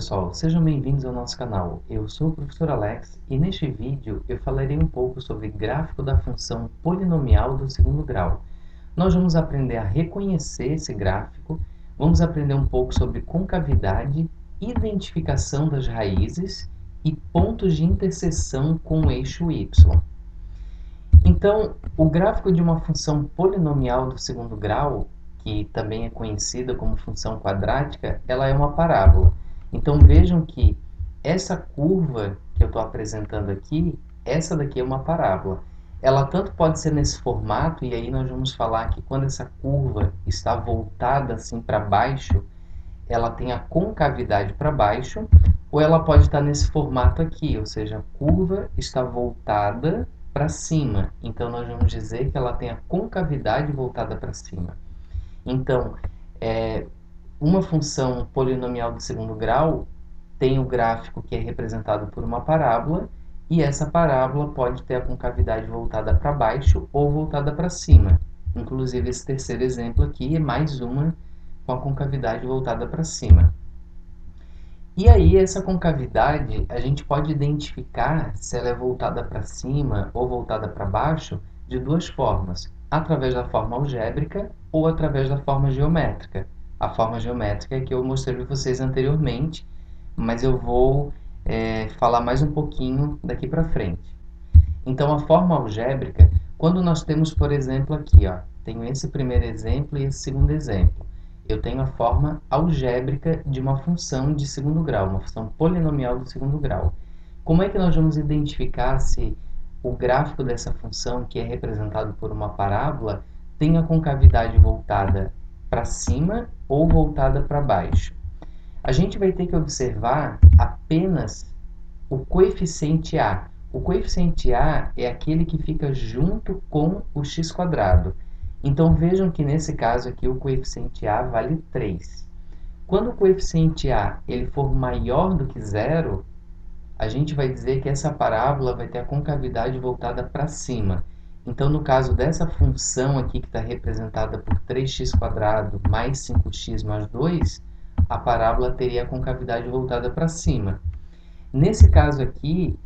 pessoal, sejam bem-vindos ao nosso canal. Eu sou o professor Alex e neste vídeo eu falarei um pouco sobre gráfico da função polinomial do segundo grau. Nós vamos aprender a reconhecer esse gráfico, vamos aprender um pouco sobre concavidade, identificação das raízes e pontos de interseção com o eixo y. Então, o gráfico de uma função polinomial do segundo grau, que também é conhecida como função quadrática, ela é uma parábola. Então, vejam que essa curva que eu estou apresentando aqui, essa daqui é uma parábola. Ela tanto pode ser nesse formato, e aí nós vamos falar que quando essa curva está voltada assim para baixo, ela tem a concavidade para baixo, ou ela pode estar nesse formato aqui, ou seja, a curva está voltada para cima. Então, nós vamos dizer que ela tem a concavidade voltada para cima. Então, uma função polinomial de segundo grau tem o gráfico que é representado por uma parábola, e essa parábola pode ter a concavidade voltada para baixo ou voltada para cima. Inclusive, esse terceiro exemplo aqui é mais uma com a concavidade voltada para cima. E aí, essa concavidade, a gente pode identificar se ela é voltada para cima ou voltada para baixo de duas formas, através da forma algébrica ou através da forma geométrica. A forma geométrica é que eu mostrei para vocês anteriormente, mas eu vou falar mais um pouquinho daqui para frente. Então, a forma algébrica, quando nós temos, por exemplo, aqui, ó, tenho esse primeiro exemplo e esse segundo exemplo. Eu tenho a forma algébrica de uma função de segundo grau, uma função polinomial do segundo grau. Como é que nós vamos identificar se o gráfico dessa função, que é representado por uma parábola, tem a concavidade voltada para cima ou voltada para baixo? A gente vai ter que observar apenas o coeficiente a. O coeficiente a é aquele que fica junto com o x². Então, vejam que nesse caso aqui o coeficiente a vale 3. Quando o coeficiente a ele for maior do que zero, a gente vai dizer que essa parábola vai ter a concavidade voltada para cima. Então, no caso dessa função aqui, que está representada por 3x² mais 5x mais 2, a parábola teria a concavidade voltada para cima. Nesse caso aqui,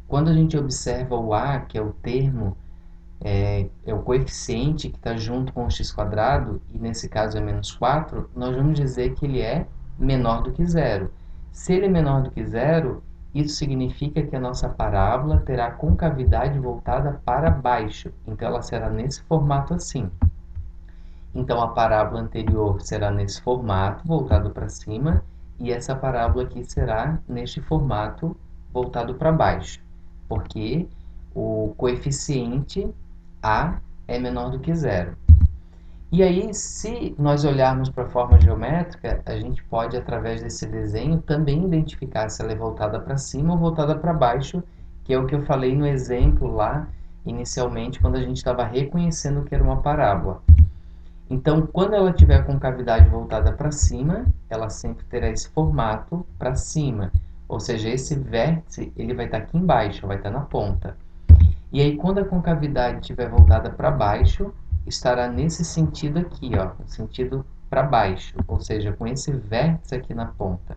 quando a gente observa o a, que é o termo, é o coeficiente que está junto com o x², e nesse caso é menos 4, nós vamos dizer que ele é menor do que zero. Se ele é menor do que zero, isso significa que a nossa parábola terá a concavidade voltada para baixo. Então, ela será nesse formato assim. Então, a parábola anterior será nesse formato, voltado para cima, e essa parábola aqui será neste formato, voltado para baixo, porque o coeficiente a é menor do que zero. E aí, se nós olharmos para a forma geométrica, a gente pode, através desse desenho, também identificar se ela é voltada para cima ou voltada para baixo, que é o que eu falei no exemplo lá, inicialmente, quando a gente estava reconhecendo que era uma parábola. Então, quando ela tiver a concavidade voltada para cima, ela sempre terá esse formato para cima, ou seja, esse vértice ele vai estar aqui embaixo, vai estar na ponta. E aí, quando a concavidade estiver voltada para baixo, estará nesse sentido aqui, ó, no sentido para baixo, ou seja, com esse vértice aqui na ponta.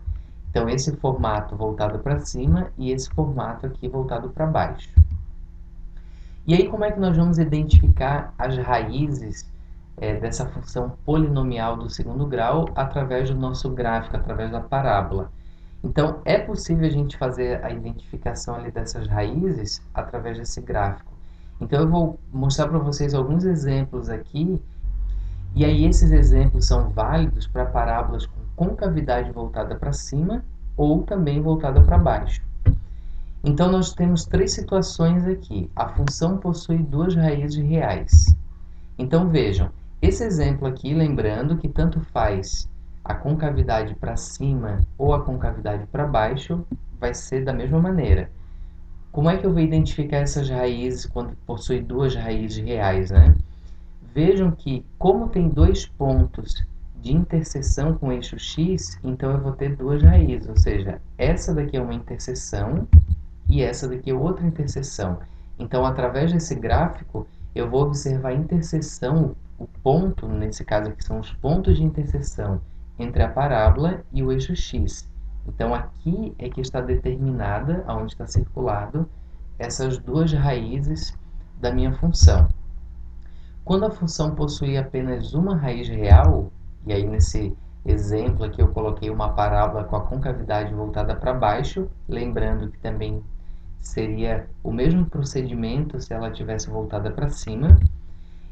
Então, esse formato voltado para cima e esse formato aqui voltado para baixo. E aí, como é que nós vamos identificar as raízes dessa função polinomial do segundo grau através do nosso gráfico, através da parábola? Então, é possível a gente fazer a identificação ali dessas raízes através desse gráfico. Então, eu vou mostrar para vocês alguns exemplos aqui, e aí esses exemplos são válidos para parábolas com concavidade voltada para cima ou também voltada para baixo. Então, nós temos três situações aqui. A função possui duas raízes reais. Então, vejam, esse exemplo aqui, lembrando que tanto faz a concavidade para cima ou a concavidade para baixo, vai ser da mesma maneira. Como é que eu vou identificar essas raízes quando possui duas raízes reais, né? Vejam que, como tem dois pontos de interseção com o eixo x, então eu vou ter duas raízes, ou seja, essa daqui é uma interseção e essa daqui é outra interseção. Então, através desse gráfico, eu vou observar a interseção, o ponto, nesse caso aqui são os pontos de interseção entre a parábola e o eixo x. Então, aqui é que está determinada, onde está circulado, essas duas raízes da minha função. Quando a função possui apenas uma raiz real, e aí nesse exemplo aqui eu coloquei uma parábola com a concavidade voltada para baixo, lembrando que também seria o mesmo procedimento se ela tivesse voltada para cima.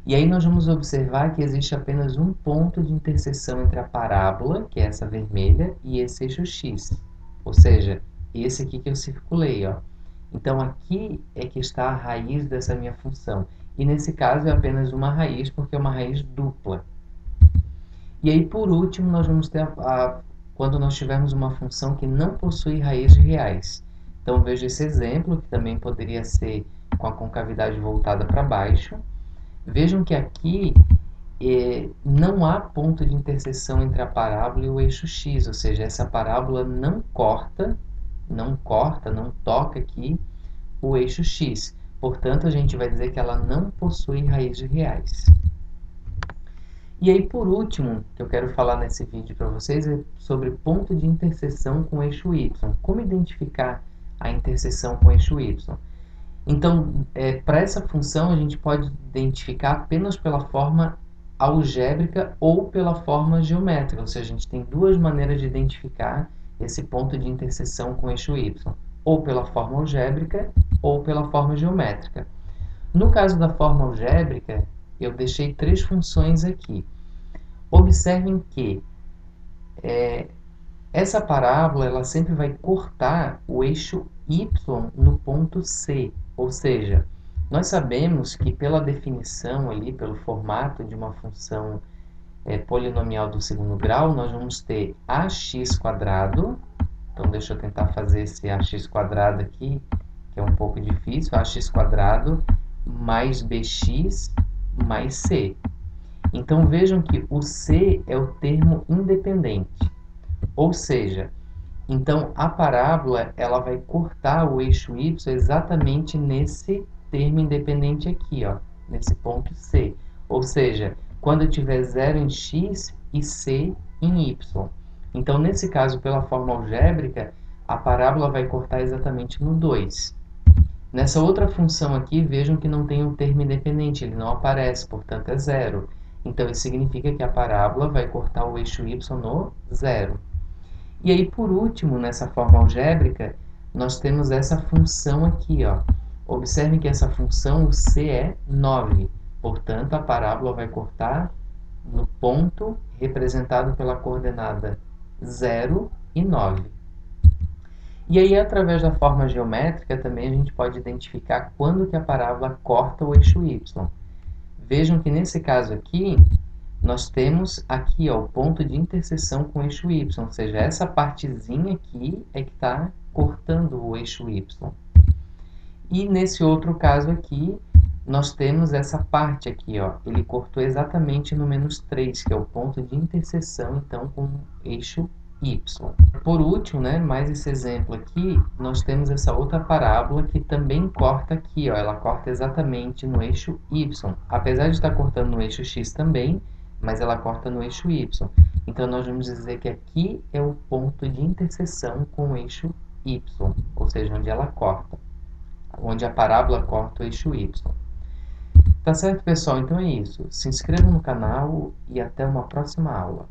E aí nós vamos observar que existe apenas um ponto de interseção entre a parábola, que é essa vermelha, e esse eixo x, ou seja, esse aqui que eu circulei, ó. Então aqui é que está a raiz dessa minha função. E nesse caso é apenas uma raiz, porque é uma raiz dupla. E aí, por último, nós vamos ter quando nós tivermos uma função que não possui raízes reais. Então, veja esse exemplo, que também poderia ser com a concavidade voltada para baixo. Vejam que aqui não há ponto de interseção entre a parábola e o eixo x, ou seja, essa parábola não corta, não toca aqui o eixo x. Portanto, a gente vai dizer que ela não possui raízes reais. E aí, por último, que eu quero falar nesse vídeo para vocês é sobre ponto de interseção com o eixo y. Como identificar a interseção com o eixo y? Então, para essa função, a gente pode identificar apenas pela forma algébrica ou pela forma geométrica. Ou seja, a gente tem duas maneiras de identificar esse ponto de interseção com o eixo y. Ou pela forma algébrica ou pela forma geométrica. No caso da forma algébrica, eu deixei três funções aqui. Observem que essa parábola ela sempre vai cortar o eixo y no ponto C, ou seja, nós sabemos que pela definição ali, pelo formato de uma função polinomial do segundo grau, nós vamos ter ax², então deixa eu tentar fazer esse ax² aqui, que é um pouco difícil, ax² mais bx mais c. Então vejam que o c é o termo independente, ou seja, então a parábola ela vai cortar o eixo y exatamente nesse termo independente aqui, ó, nesse ponto C. Ou seja, quando eu tiver 0 em x e c em y. Então, nesse caso, pela forma algébrica, a parábola vai cortar exatamente no 2. Nessa outra função aqui, vejam que não tem um termo independente, ele não aparece, portanto é 0. Então, isso significa que a parábola vai cortar o eixo y no 0. E aí, por último, nessa forma algébrica, nós temos essa função aqui, ó. Observem que essa função, o c é 9. Portanto, a parábola vai cortar no ponto representado pela coordenada 0 e 9. E aí, através da forma geométrica, também a gente pode identificar quando que a parábola corta o eixo y. Vejam que nesse caso aqui, nós temos aqui ó, o ponto de interseção com o eixo y, ou seja, essa partezinha aqui é que está cortando o eixo y. E nesse outro caso aqui, nós temos essa parte aqui, ó, ele cortou exatamente no -3, que é o ponto de interseção, então, com o eixo y. Por último, né, mais esse exemplo aqui, nós temos essa outra parábola que também corta aqui, ó, ela corta exatamente no eixo y. Apesar de estar cortando no eixo x também, mas ela corta no eixo y. Então, nós vamos dizer que aqui é o ponto de interseção com o eixo y, ou seja, onde ela corta, onde a parábola corta o eixo y. Tá certo, pessoal? Então é isso. Se inscrevam no canal e até uma próxima aula.